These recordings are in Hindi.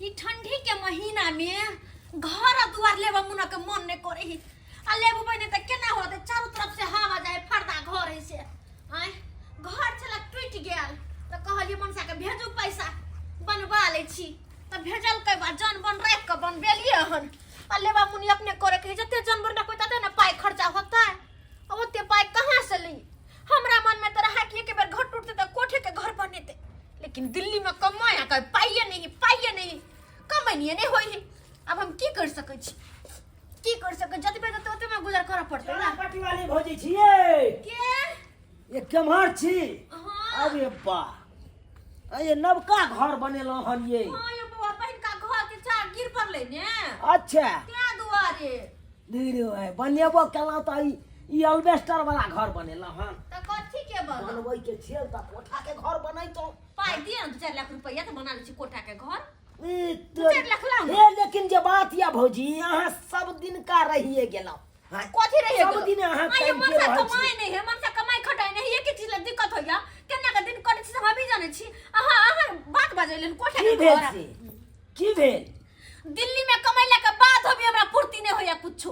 ई ठंडी के महीना में घर दुआर लेबा मुना के मन नहीं करे ही आ लेबू बने त केना होते चारों तरफ से हवा जाए फरदा घर है से आय घर चला टूट गेल त कहली मनसा के भेजू पैसा बनवा ले छी त भेजल के बाद जन बन राख के बन बेलिए हन आ लेबा मुनी अपने करे के जते जानवर ना कोई तते ना पाई खर्चा होता है अब ओते पाई कहां से ली हमरा मन में त रहा कि एक बार घर टूटते त कोठे के घर बनेते लेकिन दिल्ली में कमाया का पाइए नहीं कमाइए नहीं होई अब हम की कर सकै छी की कर सकै जति पे तो ओते में गुजर करऽ पड़तै ना पट्टी वाली भौजी छिए के ये केम्हर छी हां अरे बा ये नवका घर बनेलो हन ये हां ये बाबा पहिन का घर के चार गिर पड़ले ने अच्छा त्या दुआरे धीरे है बनेबो केला त ई अल्बेस्टर वाला घर बनेलो हन त कथि के बनबै के छिए त कोठा के घर बनाई तो पाई दिए 4 लाख रुपया त बना ले छी कोठा के घर तो 4 लाख लाऊ ए लेकिन जे बात या भौजी यहाँ सब दिन का रहिए गेलो कथि रहिए सब दिन यहाँ ये टाइम मन के से रहै कमाई छी नहीं है मन से कमाई खटाई नहीं एक चीज ले दिक्कत होया केना के दिन करे छी हम भी जाने छी अहाँ बात बाजेलन कोठा की के भेल घर से की भेल दिल्ली में कमैला के बाद भी हमरा पूर्ति नहीं होया कुछो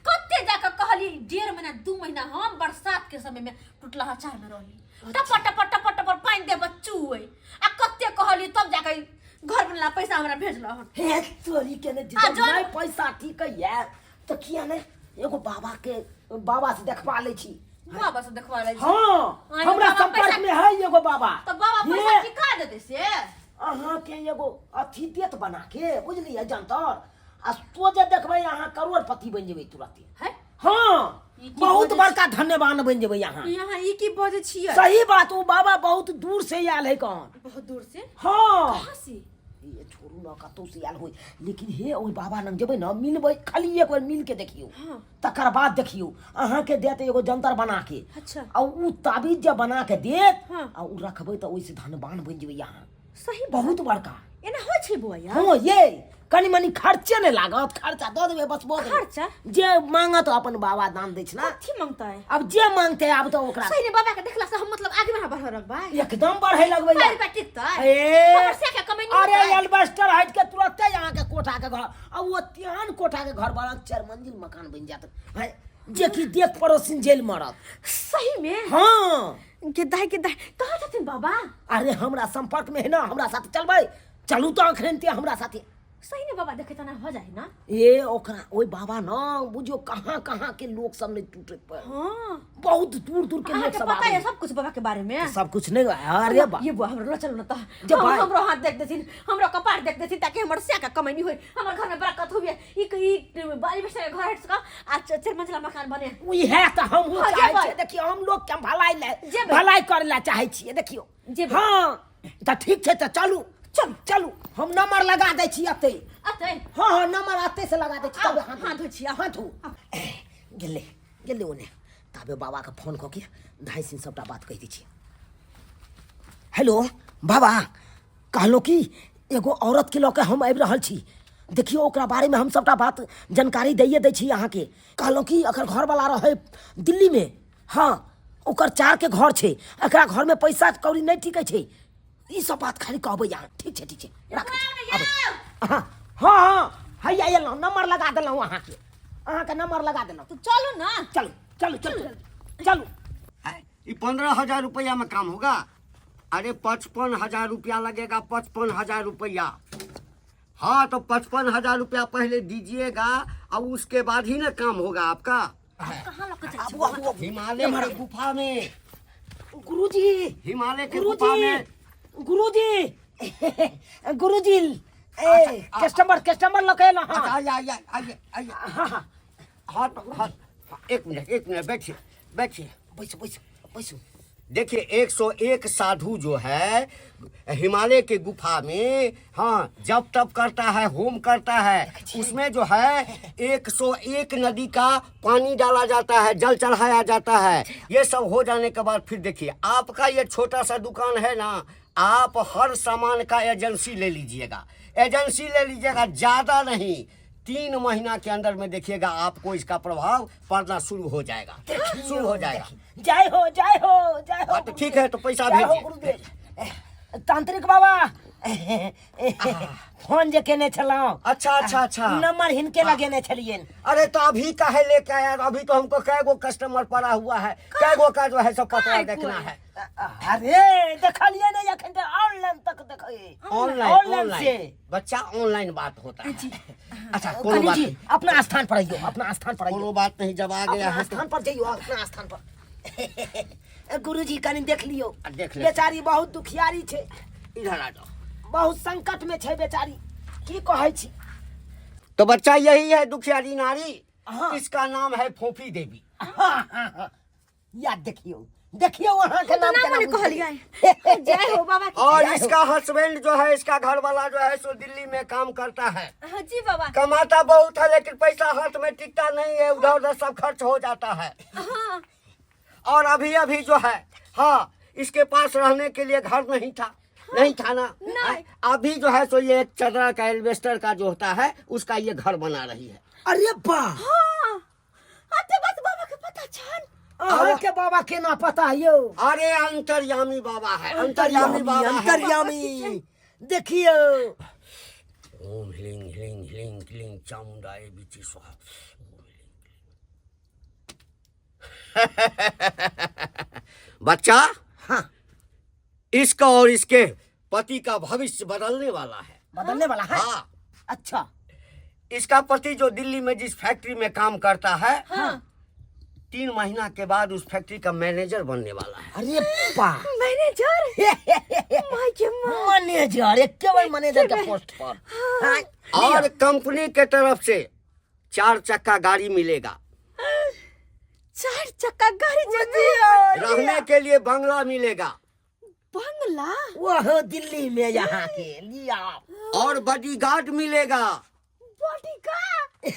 कत्ते जाके कहली 1.5 महीना 2 महीना हम बरसात के समय में टूटला हचार में रहली टप पानी दे बच्चू होई आ कत्ते कहली तब जाके घर बनला पैसा हमरा भेजला हन हे तोरी के ने नहीं पैसा ठीक है यार तो किया ने एगो बाबा से देखवा ले छी बाबा से देखवा ले छी हां हमरा संपर्क में है एगो बाबा तो बाबा पैसा टिका दे से अहाँ के एगो अथी देत बना के बुझलिए जानतर आ तो जे देखबै अहाँ करोड़पति बन जेबै तुरंत है हां बहुत बड़का धन्यवान बन जेबै अहाँ ई की बजे छियै सही बात वो बाबा बहुत दूर से आयल है कौन बहुत दूर से हां कहां से ये छोड़ू ना कतौ से आयल होई लेकिन हे ओइ बाबा लंग जेबै ना मिलबै खाली एक बार मिल के देखियो हां तकर बाद देखियो अहाँ के देत एगो जंतर बना के अच्छा आ उ ताबीज जे बना के देत हां आ उ रखबै त ओइ से धनवान बन जेबै अहाँ सही बहुत बड़का एना हो छै बुआ यार हां ये कनी मनी खर्चे ने लागत खर्चा दो देबे बस बहुत खर्चा जे मांगत अपन बाबा दान दै छ ना कथि मांगता है अब जे मांगते अब तो ओकरा सही ने बाबा के देखला से हम मतलब आगे बढ़ा रखबा एकदम बढ़े लगबै यार रुपया टिकता ए हमर से के कमाई नहीं अरे एल्बेस्टर हट के तुरंते यहाँ के कोठा के घर अब वो त्यान कोठा के घर बना 4 मंजिल मकान बन जात है जे की देख पड़ोसिन जेल मरत सही में हां के दाई कहां छथिन बाबा अरे हमरा संपर्क में है ना हमरा साथ चलबै चलू तो अखरनते हमरा साथे सही ने बाबा देखे तना हो जाए ना ए ओकरा ओइ बाबा ना बुझियो कहां के लोग सब ने टूटे पर हां बहुत दूर के लोग सब पता है सब कुछ बाबा के बारे में सब कुछ नहीं अरे बा ये बुआ हमरा चलो ना त हमरो हाथ देख देथिन हमरो कपार देख देथिन ताकि हमर से का कमाई नहीं होई हमर घर में बरकत होवे ई बारी में से घर हट सका आ 4 मंजिला मकान बने ओई है त हम हो चाहे छे देखियो हम लोग के भलाई करे ला चाहे छिए देखियो हां त ठीक छे त चलू चलू हम नंबर लगा दै छी अते हां नंबर अते से लगा दै छी तब हाथ धो छी हाथ धो गेले ओने तबे बाबा के फोन क के धाई सिन सबटा बात कह दै छी हेलो बाबा कहलो कि एगो औरत के लके हम आबि रहल छी देखियो ओकरा बारे में हम सबटा बात जानकारी दैये दै छी अहाँ के कहलो कि एकर घर वाला रहे दिल्ली में हां ओकर 4 के घर छे एकरा घर में पैसा कौड़ी नहीं ठीक छे ई सब बात खाली कहबै यहाँ ठीक छै रख हां हां हैया एलो नंबर लगा देलौ अहाँ के नंबर लगा देलौ तो चलो ना चलू ये 15,000 रुपया में काम होगा अरे 55,000 रुपया लगेगा 55,000 रुपया हाँ तो 55,000 रुपया पहले दीजिएगा और उसके बाद ही ना काम होगा आपका हिमालय के गुफा में गुरुजी हिमालय के गुफा में गुरुजी कस्टमर लगे ना आइए हाँ तो एक मिनट बैठिए बैसो देखिए 101 साधु जो है हिमालय के गुफा में हाँ जब तब करता है होम करता है उसमें जो है 101 नदी का पानी डाला जाता है जल चढ़ाया जाता है ये सब हो जाने के बाद फिर देखिए आपका ये छोटा सा दुकान है ना आप हर सामान का एजेंसी ले लीजिएगा ज़्यादा नहीं 3 महीना के अंदर में देखिएगा आपको इसका प्रभाव पड़ना शुरू हो जाएगा जय हो तो ठीक है तो पैसा भेजिए तांत्रिक बाबा फोन जे केने छलौं। अच्छा अच्छा अच्छा। नंबर हिनके लगेने छलिए। अरे तो अभी काहे लेके आया? अभी तो हमको कै गो कस्टमर पड़ा हुआ है, कै गो का जो है सब पता देखना है। अरे देखलिए नहीं, अखन तो ऑनलाइन तक देखे। ऑनलाइन से बच्चा ऑनलाइन बात होता है। अच्छा कोनो बात नहीं, अपना स्थान पर आइयो, अपना स्थान पर आइयो। कोनो बात नहीं, जब आ गया है स्थान पर जाइयो, अपना स्थान पर। गुरुजी कनी देख लियो, देख ले। बेचारी बहुत दुखियारी छे, इधर आ जाओ। बहुत संकट में छे बेचारी, की कहै छी। तो बच्चा यही है दुखियारी नारी, हाँ। इसका नाम है फोफी देवी। याद देखियो, देखियो वहाँ के नाम मैंने केना कहलिया बुझलियै। जय हो बाबा की और जय हो। इसका हस्बैंड जो है, इसका घर वाला जो है सो दिल्ली में काम करता है, हाँ जी बाबा। कमाता बहुत है लेकिन पैसा हाथ में टिकता नहीं है, उधर उधर सब खर्च हो जाता है। हाँ और अभी अभी जो है, हाँ, इसके पास रहने के लिए घर नहीं था, नहीं था ना। नहीं। अभी जो है सो ये एक चदरा का एल्वेस्टर का जो होता है उसका ये घर बना रही है। अरे बा, हाँ आते बस बाबा के पता छन। अहाँ के बाबा के ना पता है यो। अरे अंतर्यामी बाबा है, अंतर्यामी बाबा है। अंतर्यामी देखियो। ओम ह्लीं ह्लीं ह्लीं क्लीं चामुंडाय बिची स्वाहा। बच्चा, हाँ, इसका और इसके पति का भविष्य बदलने वाला है। बदलने वाला है। हाँ, अच्छा, इसका पति जो दिल्ली में जिस फैक्ट्री में काम करता है, हाँ 3 महीना के बाद उस फैक्ट्री का मैनेजर बनने वाला है। अरे बा, मैनेजर माय के माँ। मैनेजर, एक बार मैनेजर के पोस्ट पर। हाँ, और कंपनी के तरफ से 4 चक्का गाड़ी मिलेगा, 4 चक्का गाड़ी जल्दी रहने के लिए बंगला मिलेगा, बंगला। वो दिल्ली में यहाँ के लिया। और बॉडीगार्ड मिलेगा। बॉडीगार्ड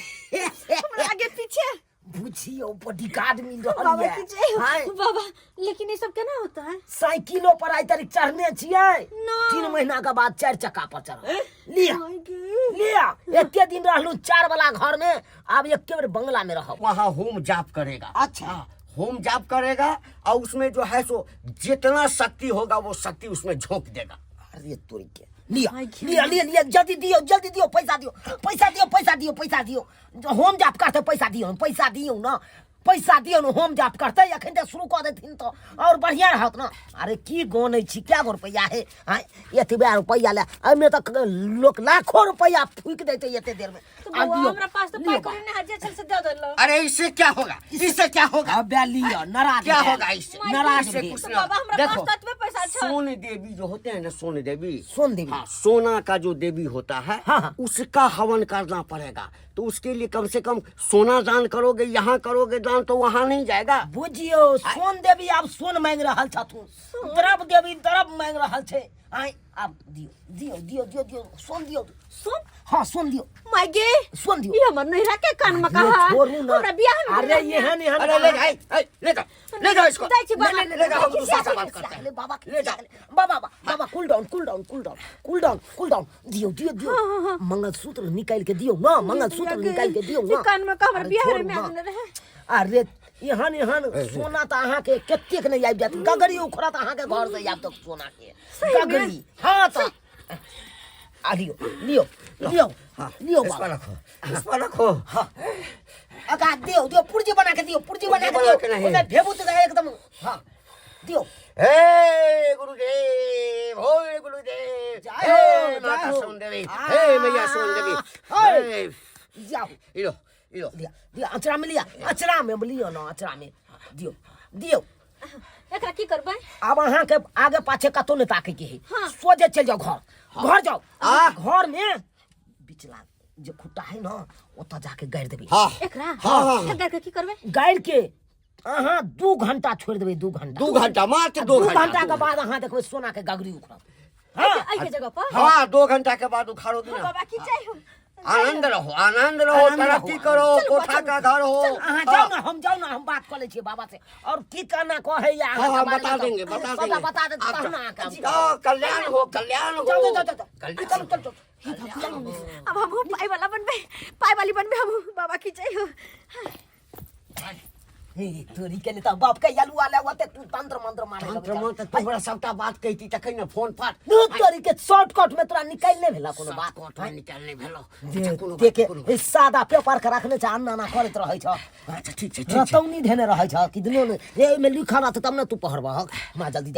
हमरा आगे पीछे। बुझियो बॉडीगार्ड मिल रहा बाबा है। की जय हो। हाँ, बाबा लेकिन ये सब केना होता है? साइकिलों पर आई तारीख चढ़ने छियै। ना। 3 महीना के बाद 4 चक्का पर चढ़ लिया। माय गे। लिया, एके दिन रहलू 4 वाला घर में, अब एके बार बंगला में रहो। वहाँ होम जाप करेगा। अच्छा, होम जाप करेगा और उसमें जो है सो जितना शक्ति होगा वो शक्ति उसमें झोंक देगा। अरे तोरी के लिया माय गे। लिया लिया लिया, जल्दी दियो, जल्दी दियो, पैसा दियो, पैसा दियो, पैसा दियो, पैसा दियो। जो होम जाप करते पैसा दियो, पैसा दियो ना, पैसा दियो ना, होम जाप करते अखन ते शुरू कर देथिन तो और बढ़िया रहत ना। अरे की गोनै छी, क्या गो रुपया है? हां, एतबे रुपया ले, एमे तक लोग लाखों रुपया फूक देते एते देर में। तो आ बाबा दियो, हमरा पास तो लियो पाई बा। करे ने हजे चल से दे देलो। अरे इससे क्या होगा, इससे क्या होगा, अबे लियो, नाराज क्या है। होगा इससे? नाराज इससे भी। कुछ तो ना। बाबा हमरा देखो, पास तत्वे पैसा छ। सोने देवी जो होते हैं ना, सोने देवी, सोन देवी। हाँ, सोना का जो देवी होता है, हाँ, हाँ। उसका हवन करना पड़ेगा। तो उसके लिए कम से कम सोना दान करोगे, यहाँ करोगे दान तो वहाँ नहीं जाएगा। बुझियो, सोन देवी अब सोन मांग रहल छथुन, द्रव देवी द्रव मांग रहल छे। आई अब दियो दियो दियो दियो दियो, सोन दियो, सुन हाँ सोन दियो, माय गे। सोन दियो। ये हमर नहीं रखे कान में ये कहा। छोड़ू ना। हमरा बियाह में अरे ये है नहीं, अरे ले जा, ले जाओ इसको, दाई छी बाबा। ले जाओ, हम दूसरा से बात करते हैं। बाबा ले जा। बाबा बाबा cool down cool down cool down cool down cool down, दियो दियो दियो, मंगलसूत्र निकाल के दियो ना, मंगलसूत्र निकाल के दियो ना। कान में का हमरा अरे बियाह छोड़ में ना। आदमी रहे। अरे यहाँ यहाँ सोना तो अहाँ के कतेक नहीं आबि जात, गगरी उखड़त अहाँ के घर से आब तक सोना के गगरी। हाँ तो आ लियो लियो लियो लियो इस पर बाबा। रखो, इस पर रखो। अगा दियो दियो, पुर्जी बना के दियो, पुर्जी बना के बना दियो, के नहीं। उसमें भेबूत गए एकदम। हाँ दियो। हे गुरुदेव, हे गुरुदेव, जय हे हो, माता जय हो। सोन देवी, हे मैया सोन देवी, हे जाओ इलो इलो। लिया दिया, अचरा में लिया, अचरा में लियो ना, अचरा में दियो दियो। एकरा की करबै? अब अहाँ के आगे पाछे कतौ नहीं ताके के है। हाँ। सोजे चल जाओ घर, घर जाओ। घर में बिचला जो खुट्टा है ना, ओतऽ जाके गाड़ि देबै। हाँ एकरा हाँ। एकरा के की करबै? गाड़ि के अहाँ 2 घंटा छोड़ि देबै, 2 घंटा। 2 घंटा, मात्र 2 2 घंटा। घंटा के बाद अहाँ देखबै सोना के गगरी उखड़त। आई के जगह पर। हाँ, 2 घंटा के बाद उखाड़ोगे ना। बाबा की जय हो। आनंद रहो, आनंद रहो, आनंद तरक्की रहो। करो, चल, कोठा चल, का घर हो। अहाँ जाओ ना, हम जाओ ना, हम बात कर ले छियै बाबा से, और की करना कहे या हाँ हाँ, बता देंगे, बता देंगे। बता दे तब ना आप काम जाओ, कल्याण हो, कल्याण हो। जाओ जाओ जाओ जाओ, कल्याण चलो हो। चलो चलो। अब हम पाई वाला बनबे, पाई वाली बनबे हम। बाबा की जय हो। तोरी के तो बाप के यालू वाला होते तू तंत्र मंत्र मारे तंत्र मंत्र तू बड़ा सबटा बात कहती त कहीं ना फोन पर तोरी के शॉर्टकट में तोरा निकाल ले भेला कोनो बात कोट में निकालने भेलो जे के ई सादा पेपर के रखने छ अन्ना ना करत रहै छ अच्छा ठीक छै रतौनी धेने रहै छ कि दुनो ए में लिखा रहत तब ना तू पढ़बा हमरा जल्दी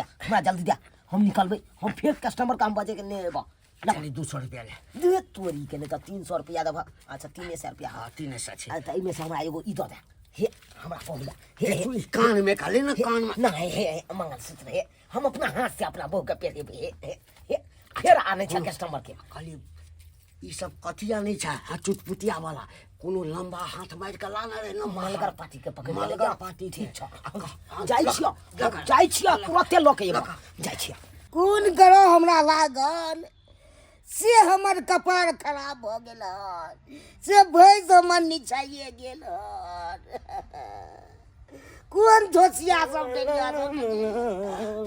दे हम निकलबै हम फिर कस्टमर काम बजे के ने लेबा चली 200 रुपया ले दे तोरी के ने त 300 रुपया देबा अच्छा 300 रुपया हां 300 छै त इमे से हमरा एगो ई द दे हे हमरा कहला हे तू कान में काले ना कान में ना हे मंगलसूत्र हे हम अपना हाथ से अपना बहू के पहने हे फिर आने छ कस्टमर के खाली ई सब कथिया नहीं छै आ चुटपुटिया वाला कोनो लंबा हाथ मार के लाना रे न मालगर पार्टी के पकड़ मालगर पार्टी ठीक छ जाई छियो तुरंते लोक एबा जाई छियो कोन करो हमरा लागल से हमर कपार खराब भ गेल से भैंस हमर निचाइए गेल कोन धोसिया सब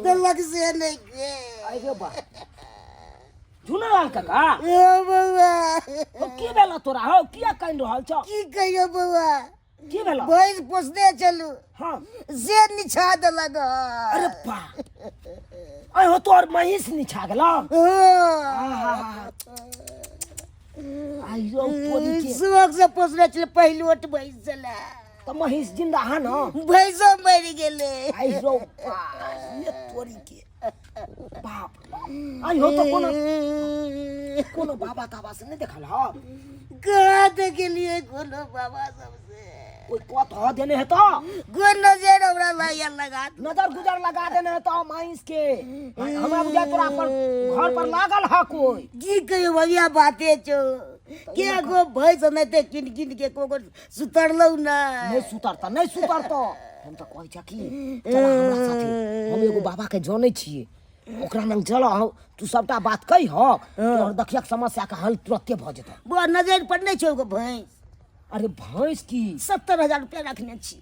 देलक से नहीं के आइगे बा झुनलाल काका ओ बउआ की भेला तोरा हो किया कइन रहल छ की कहियो बउआ की भेला भैंस पोसने चलू हां से निछा देलक अरे बा आई हो तोर महिष निछा गेला आई रो तोरी के सुबह से पोसने चले पहिलोट भैंस चला त महिष जिंदा है न भैंसो मर गेले आई रो ये तोरी के बाप आई हो तो कोनो बाबा ताबा से नहीं देखल हो कहाँ देखलिए कोनो बाबा सबसे कोई कत ह देने है तो कोई नजर हमरा लाया लगा नजर गुजर लगा देने है तो माइस के हमरा बुझा तोरा पर घर पर लागल है कोई की कहियो भैया बाते छो के गो भैंस नहीं ते किन किन के को सुतरलौ ना नहीं सुतरता हम तो कहै छ कि चला हमरा साथे हम एगो बाबा के जानै छिए ओकरा लंग चलो तू सबटा बात कहि हो तोर देखिया समस्या का हल तुरंते भ जेतौ वो नजर पर नहीं छो गो भैंस अरे भैंस की 70,000 रुपया रखने छी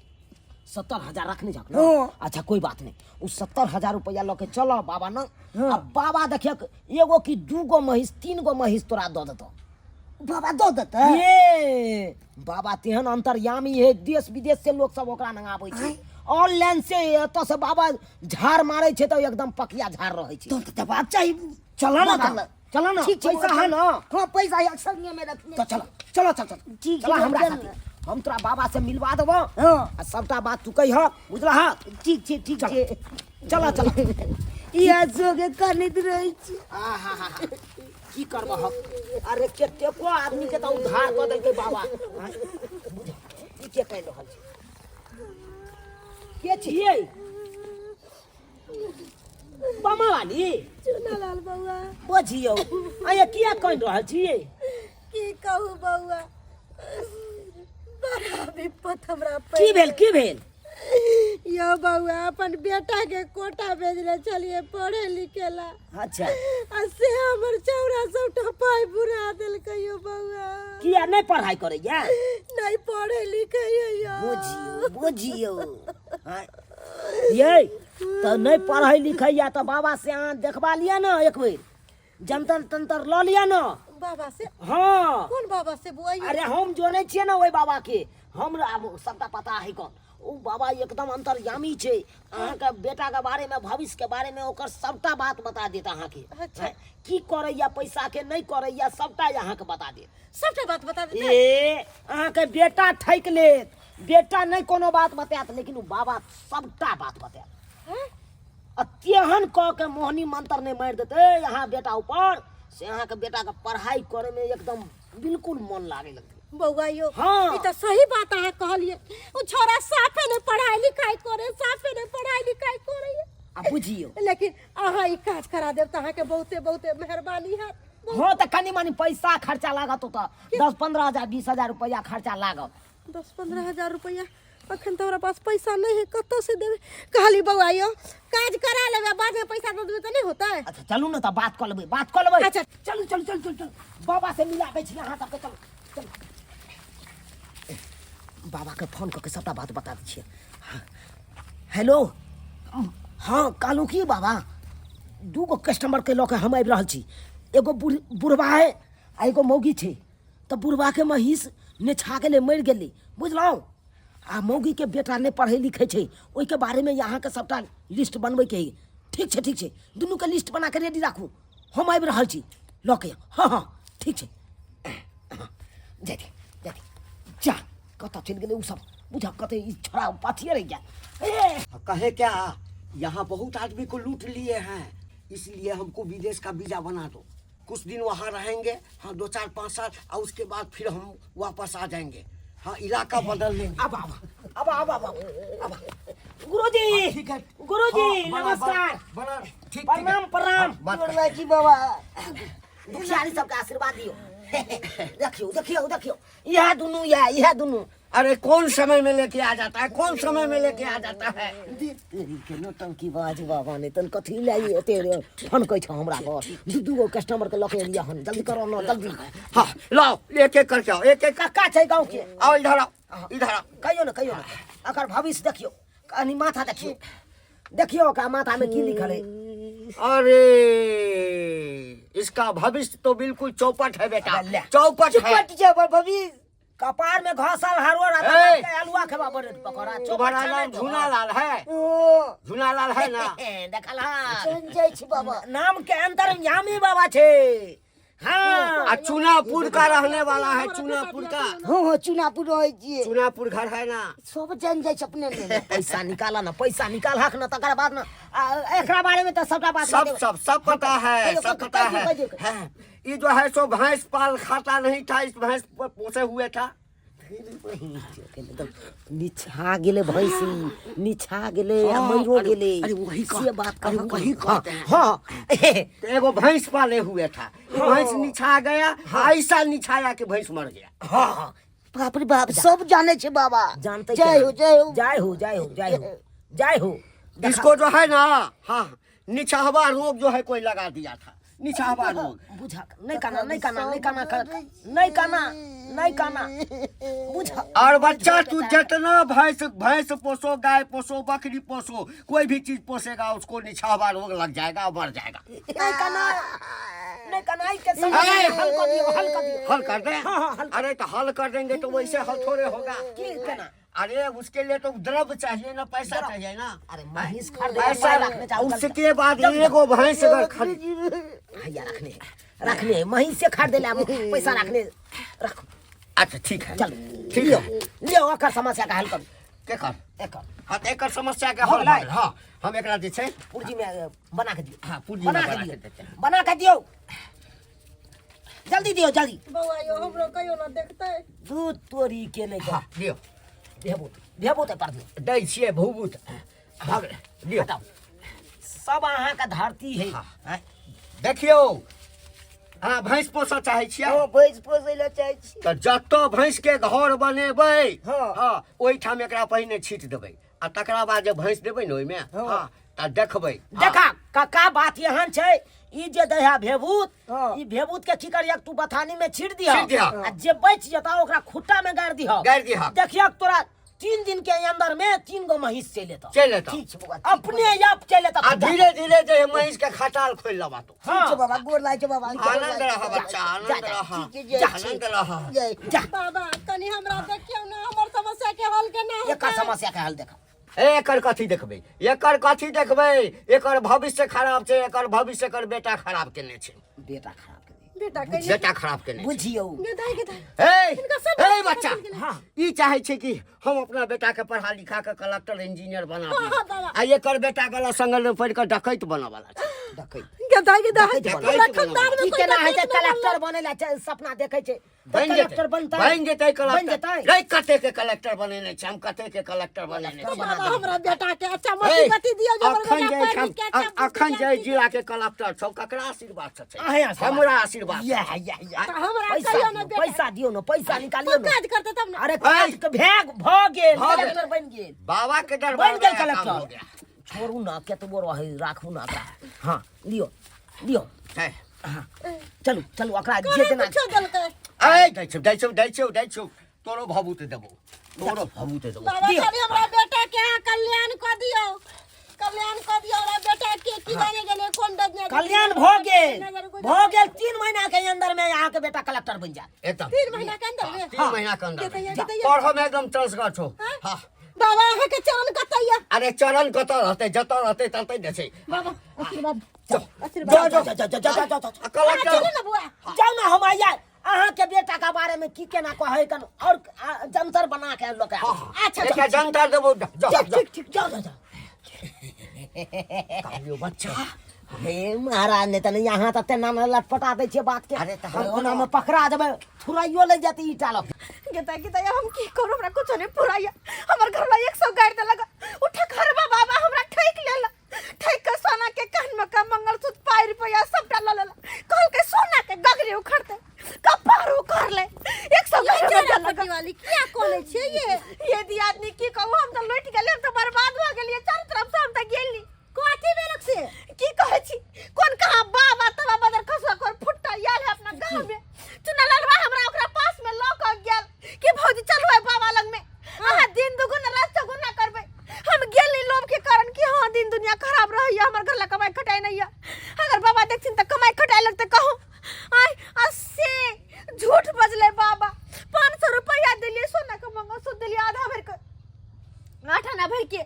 70,000 रखने जाक हाँ। अच्छा कोई बात नहीं उ 70,000 रुपया लेके चलो बाबा न अब बाबा देखिया एगो की दूगो महिष 3 गो महिष तोरा दे देतो बाबा दो देता ये बाबा तेहन अंतर्यामी है देश विदेश से लोग सब ओकरा नंग आबै छै ऑनलाइन से एत से बाबा झाड़ मारे छै तो एकदम पकिया झाड़ रहै छै तो बात चाहिए चला ना ठीक छै, पैसा है ना हाँ पैसा है अक्सर में रखने तो चलो ठीक चला है, हमरा चल। साथे हम तोरा बाबा से मिलवा देबो हाँ आ सबटा बात तू कहि ह बुझला हा ठीक छै चला या जोगे कनित रहै छी आहा की करबो हम अरे केतेको आदमी के तो उधार क देलकै बाबा बुझ ई के कहि रहल छै के छियै बामा वाली चुनालाल बउआ बुझियौ आया किया कहि रहल छियै की कहू बउआ बड़ा विपत हमरा की भेल यो बउआ अपन बेटा के कोटा भेजले चलिए पढ़े लिखेला अच्छा आ से हमर चौरा सब पाई बुरा देल कहियो बउआ किया नहीं पढ़ाई करैया नहीं पढ़े लिखे यो बुझियौ ये तो नहीं पढ़ाई लिखैया तो बाबा से अहाँ देखबा लिया ना एक बेर जंतर तंतर ल लिया ना बाबा से हाँ कौन बाबा से बुआ अरे हम जोने छियै ना ओइ बाबा के हमरा सबटा पता है कौन ओ बाबा एकदम अंतर्यामी छै अहाँ के बेटा के बारे में भविष्य के बारे में ओकर सबटा बात बता देत अहाँ के अच्छा। की करैया पैसा के नहीं करैया सबटा अहाँ के बता देत सबटा बात बता देता ए अहाँ के बेटा ठैक लेत बेटा नहीं कोनो बात बतायत लेकिन उ बाबा सबटा बात बतायत हैं? अत्यहन क के मोहनी मंत्र नहीं मार देते यहाँ बेटा ऊपर से अहाँ के बेटा के पढ़ाई करे में एकदम बिल्कुल मन लागे लगते बउआ यो हाँ। ई तो सही बात है कहलिए उ छोरा साफे ने पढ़ाई लिखाई करे साफे ने पढ़ाई लिखाई करे आ बुझियो लेकिन अहाँ ई काज करा देब त अहाँ के बहुते बहुते मेहरबानी है हाँ तो कनी मनी पैसा खर्चा लागत तो 10-15,000 20,000 रुपया खर्चा लागत 10-15,000 रुपया अखन तो हमरा पास पैसा नहीं है कतो से देबे कहली बउआ यो काज करा लेबे बाद में पैसा दे देबे त नहीं होता है अच्छा चलू ना तो बात कर लेबै अच्छा। चल बाबा से मिलाबै छी अहाँ सबके चल बाबा के फोन करके सबटा बात बता दै छियै हेलो हाँ कहलू की बाबा दूगो कस्टमर के लऽ के हम आबि रहल छी एगो बुढ़बा है आ एगो मौगी छै तऽ बुढ़बा के महिष ने छा गेलै मरि गेलै बुझलहुँ आ मौगी के बेटा नहीं पढ़े लिखे छे ओई के बारे में यहाँ के सबटा लिस्ट बनबे के ठीक छे दुनू के लिस्ट बना के रेडी राखू हम आबि रहल छी ल के हाँ ठीक छे जाती जा कत चल गेले उ सब बुझा कते ई छोरा पाथिए रह गया कहे क्या यहाँ बहुत आदमी को लूट लिए हैं, इसलिए हमको विदेश का वीजा बना दो। कुछ दिन वहाँ रहेंगे, हाँ 2-4-5 साल, और उसके बाद फिर हम वापस आ जाएंगे। हाँ इलाका बदल लेंगे। अब गुरुजी नमस्कार प्रणाम बाबा दुखियारी सबका आशीर्वाद दियो देखियो यह दुनू अरे कौन समय में लेके आ जाता है, कौन समय में लेके आ जाता है। नौटंकी बाज बाबा ने तन कथी लाई तेरे फोन कह छ हमरा घर दू कस्टमर के लके लिया हन जल्दी करो ना जल्दी। हाँ लाओ एक एक करके आओ, एक एक का छै गांव के आओ इधर आओ कहियो ना अकर भविष्य देखियो कनी माथा देखियो का माथा में की लिखल है। अरे इसका भविष्य तो बिल्कुल चौपट है बेटा, चौपट है। कपार में घासल हरवा रहता है अलुआ खेबा बड़े पकड़ा तुम्हारा नाम झूनालाल है, झूनालाल है ना। देखला बाबा नाम के अंदर यामी बाबा छे। हाँ चुनापुर का रहने वाला है, चुनापुर का। हाँ चुनापुर रहे छिए, चुनापुर घर है ना। सब जान जाय अपने में। पैसा निकाल हक ना तकर बाद ना एकरा बारे में तो सबटा बात सब पता है, सब पता है। ये जो है सो भैंस पाल खाता नहीं था, इस भैंस पर पोसे हुए था। निछा गेले भैंसी निछा गेले मरो गेले। अरे वही से बात कर वही कहते हैं। हाँ एगो भैंस पाले हुए था, भैंस निछा गया, ऐसा निछाया कि भैंस मर गया। हाँ बाप रे बाप सब जाने छे बाबा। जानते जय हो। इसको जो है ना, हाँ निछावा रोग जो है कोई लगा दिया था, निछावा रोग। बुझा नहीं काना बुझा। और बच्चा तू जितना भैंस पोसो, गाय पोसो, बकरी पोसो, कोई भी चीज पोसेगा उसको निछावा रोग लग जाएगा, मर जाएगा। नहीं काना के समय हल कर दे। अरे तो हल कर देंगे तो वैसे हल थोड़े होगा। अरे उसके लिए तो द्रव्य चाहिए ना, पैसा चाहिए ना। अरे महीस खरीदे पैसा, उसके बाद एगो भैंस अगर रखने महीस से खरीदे ला पैसा रखने रख। अच्छा ठीक है, चल ठीक है। लियो एकर समस्या का हल कर। एकर समस्या के हल। हाँ हम एकरा जे छै पुर्जी में बना के दियो। हाँ पुर्जी बना के दियो जल्दी दियो जल्दी। बौआ यो हमरो कहियो ना देखतै। दूध तोरी के नहीं हाँ दियो भेबो पर दियो दै छियै भूबूत। भाग दियो सब अहाँ का धरती है। हाँ देखियो हाँ भैंस पोसऽ चाहे छियै, भैंस पोसै ला चाहे छी तो जतऽ भैंस के घर बनेबै हाँ ओहि ठाम एकरा पहिने छीट देबै, आ तकरा बाद जे भैंस देबै ने ओहिमे हाँ त देखबै। देखा का बात यहाँ छै ई जे दया भेबूत ई भेबूत के की करिया तू बथानी में छीट दिया आ जे बच जता ओकरा खुट्टा में गाड़ दिया देखिया तोरा 3 दिन के अंदर में 3 गो महीस चल लेता। ठीक छै अपने आप चल लेता। धीरे धीरे जे महीस के खटाल खोल लबा तो। ठीक छै बाबा, गोर लागे छै बाबा। आनंद रह बच्चा, आनंद रह। जा बाबा तनी हमरा देखियो ना, हमर समस्या के हल केना होतै। एकर समस्या के हल देखा। एकर कथी देखबै, एकर भविष्य खराब छै, एकर भविष्य कर बेटा खराब केने छै। बेटा खराब केने बुझियो। ए बच्चा ई चाहे छै कि हम अपना बेटा के पढ़ा लिखा के कलेक्टर इंजीनियर बना दी, आ एकर बेटा गला संगल में पढ़ के डकैत बने वाला छै। केना है कलेक्टर बनेला सपना देखे छै। कलेक्टर बन जेतै कलेक्टर। कते के कलेक्टर बनेने छै, हम कते के कलेक्टर बनेने छै। हमरा बेटा के अच्छा मति दियो जे अखन जे जिला के कलेक्टर छौ ककरा आशीर्वाद छै? हमरा आशीर्वाद। पैसा दियो ना, पैसा निकालियो ना। काज करते तब ना। अरे काज के भाग भ गेल, कलेक्टर बन गेल, बाबा के दरबार बन गेल कलेक्टर। छोड़ू ना केतबो रहे राखू ना एकरा। हाँ लियो चलू एकरा जे देना दै छौ तोरो भभूत देबो। बाबा खाली हमरा बेटा के कल्याण क दियो। कल्याण कर दियो रे बेटा के की माने गेले कोन दजने कल्याण भो गेल 3 महीना के अंदर में यहाँ के बेटा कलेक्टर बन जाए एकदम 3 महीना के अंदर रे 3 महीना के अंदर पढ़ो में एकदम ट्रांसफर हो। हाँ बाबा है के चरण कतैया अरे चरण कत रहते जत रहते तलते देसे बाबा आशीर्वाद जाओ आशीर्वाद जाओ चलो ना बुआ जाओ ना हम आइए अहाँ के बेटा के बारे में की केना कहे कन और जंतर बना के लोग अच्छा अच्छा जनता देबो जाओ ठीक जाओ कालियो बच्चा हे महाराज ने तने यहाँ तक नाम लटपटा दे छे बात के अरे त ओना में पकड़ा देबे थुराइयो ले जाती ईटा लग गीता हम की करू हमरा कुछ नहीं पुराया हमर घर में 100 गाड़ दे लगा उठा घरवा बाबा हमरा ठेक लेला ठेक के सोना के कान में का मंगलसूत्र पाई रुपया सबटा ल लेला कहल के सोना के गगरी उखड़ते कपार उखड़ ले 100 गाड़ लगा वाली क्या कोले छे ये दी आदमी की कहू हम तो लुट गेले हम तो बर्बाद हो गेलिए चारों तरफ से हम तो गेली कोठी बेलक से की कहे छी कोन कहा बाबा तबा बदर खसवा कर फुट्टा याल है अपना गांव में चुना ललवा हमरा ओकरा पास में लौ क गेल कि भौजी चलू है बाबा लग में हां दिन दुगुना रात चौगुना करबे हम गेली लोभ के कारण कि हां दिन दुनिया खराब रही हमर घर ला कमाई खटाई नहीं है अगर बाबा देखथिन त कमाई खटाई लगते कहूं आय 80 झूठ बजले बाबा 500 रुपया दिलिए सोना के मंगलसूत्र दिलिए आधा भर के आठ आना भर के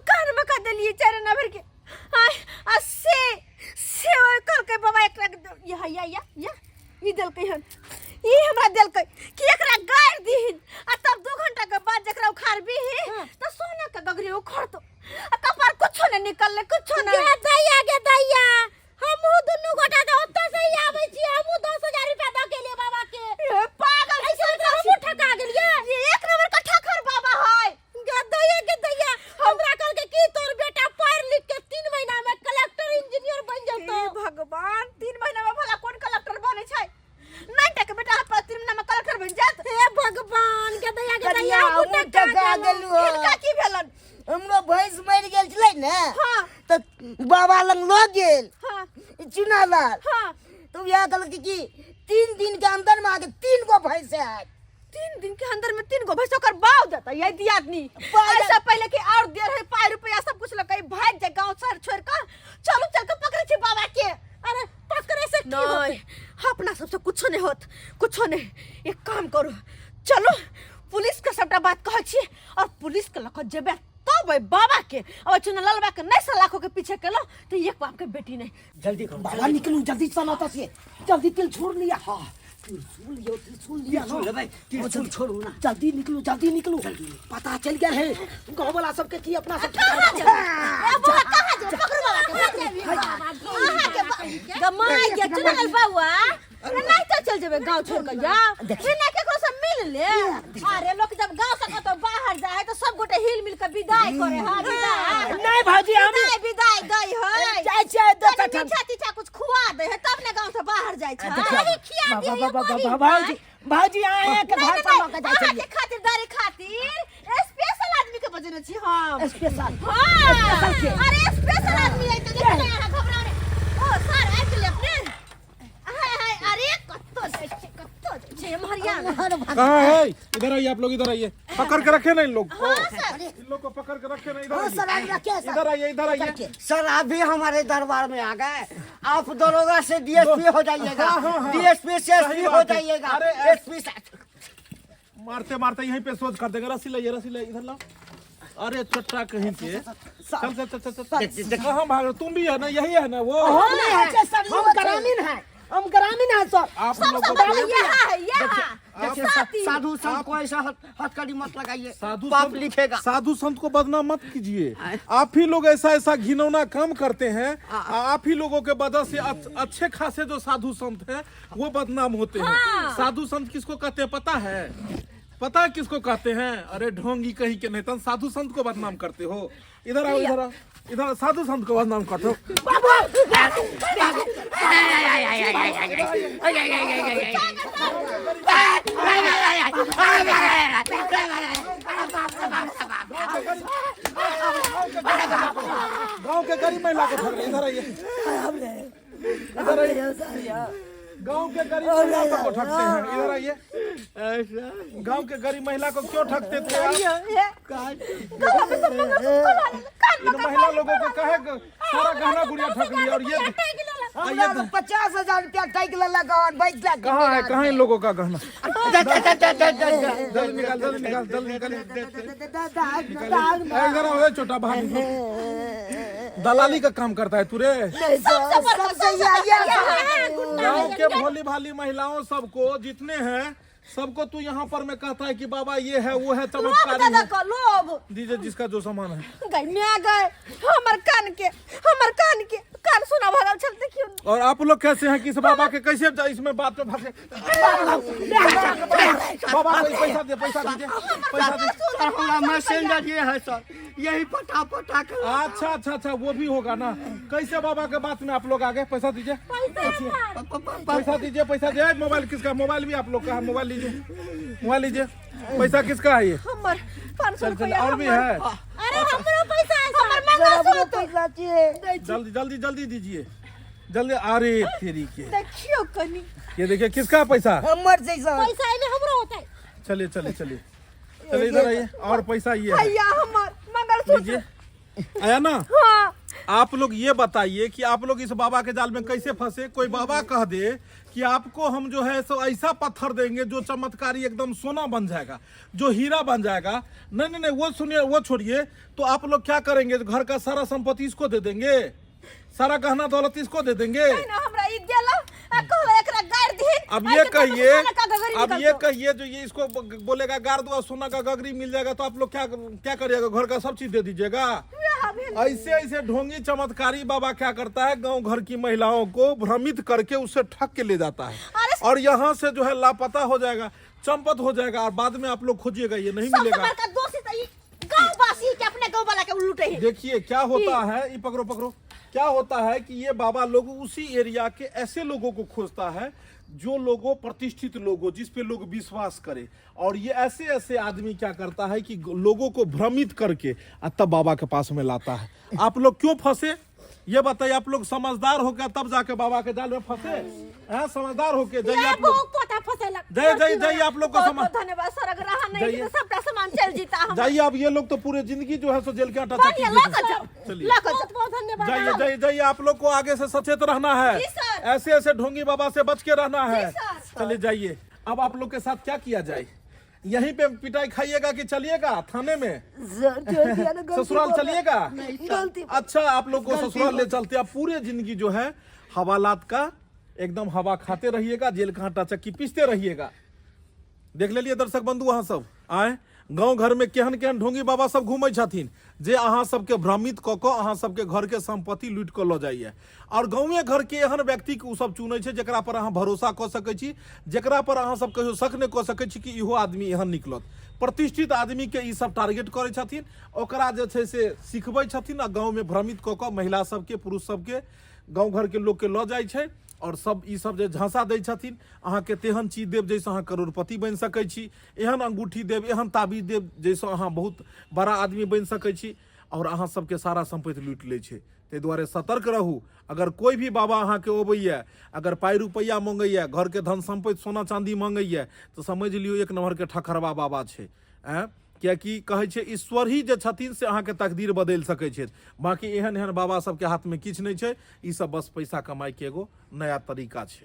कान में का दिलिए 4 आना भर के आय 80 से कल के बाबा एकरा या ई दिल के हन ई हमरा दिल के कि एकरा गाड़ दीहिन आ तब 2 घंटा के बाद जकरा उखाड़ भी त सोना के गगरी उखड़ तो आ कपार कुछो ने निकल ले कुछो ना गे दैया हमहु दुनु गोटा के ओत्ते से ही आबै छी हमहु 10000 रुपया द के लिए बाबा के ए पागल ऐसे हमहु ठका गेलिए ये एक नंबर का ठकर बाबा है गे दैया हमरा कल के की तोर बेटा पढ़ लिख के 3 महीना में कलेक्टर इंजीनियर बन जतो हे भगवान 3 महीना में भला कौन कलेक्टर बने छै नहीं टके बेटा 3 महीना में कलेक्टर बन जात हे भगवान गे दैया हमहु टका गेलु इनका की भेलन हमरो भैंस मर गेल छलै ने हां त बाबा लंग ल गेल हां चुनालाल हां तो यह कहल कि 3 दिन के अंदर में आके 3 गो भैंस है 3 दिन के अंदर में 3 गो भैंस ओकर बाव देता ये दी आदमी ऐसा पहले के और देर है पाई रुपया सब कुछ लगे भाग जाए गांव शहर छोड़ कर चलो चल के पकड़े छी बाबा के अरे पकड़े से की होते अपना सबसे कुछ नहीं होत कुछ नहीं एक काम करो चलो पुलिस के सबटा बात कह छी और पुलिस के लख जेबे तब बाबा के और चुना ललबा के नहीं सलाखों के पीछे केलो तो एक बाप के बेटी नहीं जल्दी करो बाबा निकलू जल्दी चलो तो से जल्दी तिल छोड़ लिया हां त्रिशूल लिया छोड़ भाई त्रिशूल छोड़ू ना जल्दी निकलो पता चल गया है गांव वाला सबके की अपना सब कहां जे पकड़ बाबा के गमाई के चल बाबा नहीं तो चल जेबे गांव छोड़ के जा बिना केकरो से मिल ले अरे लोग जब गांव से तो बाहर जाए तो सब गोटे हिल मिल के विदाई करे हां विदाई नहीं भाजी हम नहीं विदाई गई है जाय दो मीठा कुछ खुआ दे है तब ने गांव से बाहर जाए छै अरे खिया दे भाजी आए के घर पर लगा जाय छै के खातिरदारी खातिर स्पेशल आदमी के बजने छी हम स्पेशल हां अरे स्पेशल आदमी है तो देखो यहां घबराने ओ सर आ चले अपने हाय अरे कत्तो छे हरियाणा कहाँ है? इधर आइए आप लोग, इधर आइए। पकड़ के रखे ना इन लोग को, इन लोग को पकड़ के रखे ना। इधर आइए, इधर आइए। सर आप भी हमारे दरबार में आ गए। आप दरोगा से डीएसपी हो जाइएगा, डीएसपी से एसपी हो जाइएगा। एसपी मारते मारते यहीं पे सोच कर देगा। रस्सी लाइए, रस्सी लाइए, इधर लाओ। अरे चट्टा कहीं के चल चल चल चल कहाँ भाग रहे? तुम भी है ना, यही है ना वो? हम ग्रामीण हैं सर। आप लोग साधु संत को ऐसा हथकड़ी मत लगाइए, साधु पाप लिखेगा। साधु संत को बदनाम मत कीजिए। आप ही लोग ऐसा ऐसा घिनौना काम करते हैं। आप ही लोगों के वजह से अच्छे खासे जो साधु संत हैं वो बदनाम होते हैं। साधु संत किसको कहते हैं पता है? पता है किसको कहते हैं? अरे ढोंगी कहीं के नहीं, साधु संत को बदनाम करते हो। इधर आओ, इधर आओ, इधर साधु संत को बदनाम करते हो। गांव के गरीब महिला को ठग रहे। इधर आइए, इधर आइए। गांव के गरीब महिला सबको ठगते हैं। इधर आइए। गांव के गरीब महिला को क्यों ठगते थे आप? इन महिला लोगों को कहे सारा गहना गुड़िया ठग लिया। और ये 50,000 रुपया ठग लगा बैठ कहाँ है? कहाँ इन लोगों का गहना? जल्दी निकाल, जल्दी निकाल, जल्दी निकाल। इधर आओ छोटा भाई। दलाली का काम करता है तू रे? गाँव के भोली भाली महिलाओं सबको जितने हैं सबको तू यहाँ पर मैं कहता है कि बाबा ये है वो है चमत्कारी है। दीजिए जिसका जो सामान है। कान सुना भगल चलते क्यों? और आप लोग कैसे हैं? किस बाबा के कैसे इसमें बात में फंसे? बाबा को पैसा दे, पैसा दीजिए, पैसा दीजिए। हमारा मैसेंजर ये है सर, यही पटा कर। अच्छा अच्छा अच्छा, वो भी होगा ना। कैसे बाबा के बात में आप लोग आ गए? पैसा दीजिए, पैसा दीजिए, पैसा दीजिए। मोबाइल किसका? मोबाइल भी आप लोग का है। मोबाइल लीजिए, मोबाइल लीजिए। पैसा किसका है ये? चल चल, और भी है। अरे हमरा पैसा है, हमर मंगलसूत्र चाहिए। जल्दी जल्दी जल्दी दीजिए, जल्दी। अरे तेरी के, देखियो कनी, ये देखिए किसका पैसा? हमर जैसा पैसा है हमरो होता है। चलिए चलिए चलिए चलिए, इधर आइए। और पैसा ये है, भैया हमर मंगलसूत्र लीजिए। आया ना? हाँ। आप लोग ये बताइए कि आप लोग इस बाबा के जाल में कैसे फंसे? कोई बाबा कह दे कि आपको हम जो है सो ऐसा पत्थर देंगे जो चमत्कारी एकदम सोना बन जाएगा, जो हीरा बन जाएगा। नहीं नहीं नहीं, वो सुनिए, वो छोड़िए। तो आप लोग क्या करेंगे? घर का सारा संपत्ति इसको दे देंगे? सारा गहना दौलत इसको दे देंगे? हमरा ई देला कहले एकरा गाड़ दी। अब ये कहिए, अब ये कहिए जो ये इसको बोलेगा गाड़ दो, सोना का गगरी मिल जाएगा, तो आप लोग क्या क्या करिएगा? घर का सब चीज दे दीजिएगा? ऐसे ऐसे ढोंगी चमत्कारी बाबा क्या करता है, गांव घर की महिलाओं को भ्रमित करके उससे ठग के ले जाता है, और यहाँ से जो है लापता हो जाएगा, चंपत हो जाएगा, और बाद में आप लोग खोजिएगा ये नहीं मिलेगा। देखिए क्या होता है, ये पकड़ो पकड़ो, क्या होता है कि ये बाबा लोग उसी एरिया के ऐसे लोगों को खोजता है जो लोगों प्रतिष्ठित लोगों, जिस पे लोग विश्वास करें, और ये ऐसे ऐसे आदमी क्या करता है कि लोगों को भ्रमित करके तब बाबा के पास में लाता है। आप लोग क्यों फंसे ये बताइए? आप लोग समझदार होकर तब जाके बाबा के जाल में फंसे हैं? समझदार होके जाइए आप लोग, जय जय जय। आप लोग को समझ, धन्यवाद सर, अगर रहा नहीं तो सबका सामान चल जीता हम। जाइए। अब ये लोग तो पूरे जिंदगी जो है सो जेल के आटा चक्की। चलिए जाइए जाइए जाइए। आप लोग को आगे से सचेत रहना है, ऐसे ऐसे ढोंगी बाबा से बच के रहना है। चलिए जाइए। अब आप लोग के साथ क्या किया जाए? यहीं पे पिटाई खाइएगा कि चलिएगा थाने में? ससुराल चलिएगा? अच्छा, आप लोग को ससुराल ले चलते। आप पूरे जिंदगी जो है हवालात का एकदम हवा खाते रहिएगा, जेल का आटा चक्की पीसते रहिएगा। देख लेलिए दर्शक बंधु, वहां सब आए गांव घर में केहन केहन ढोंगी बाबा सब घूमे छथिन, जे अहाँ सबके भ्रमित कऽ कऽ अहाँ सबके घर के संपत्ति लूट कऽ लऽ जाइए। और गाँवे घर के एहन व्यक्ति के सब चुनै छै जेकरा पर अहाँ भरोसा कऽ सकै छी, जेकरा पर अहाँ सब कहियो शक नहि कऽ सकै छी कि इहो आदमी एहन निकलत। प्रतिष्ठित आदमी के ई सब टारगेट करै छथिन, ओकरा जे छै से सिखबै छथिन, आ गाँव में भ्रमित कऽ कऽ महिला सबके, पुरुष सबके, गाँव घर के लोग के लऽ जाइ छै। और सब ई सब जे झांसा दै छथिन, अहाँके तेहन चीज देव जैसे अहाँ करोड़पति बनि सकै छी, एहन अंगूठी देव, एहन ताबीज देव जैसे अहाँ बहुत बड़ा आदमी बनि सकै छी, और अहाँ सबके सारा संपत्ति लूट लै छै। ताहि दुआरे सतर्क रहू। अगर कोई भी बाबा अहाँके अबैया, अगर पाइ रुपैआ मंगैया, घर के धन संपत्ति सोना चांदी मंगैया, तो समझ लियो एक नंबर के ठकरवा बाबा छै। कियाकि कहै छै ईश्वर ही जे छथिन से अहाँके तकदीर बदलि सकै छै, बाकी एहन एहन बाबा सबके हाथ में किछु नहि छै। ई सब बस पैसा कमाई के एगो नया तरीका छै।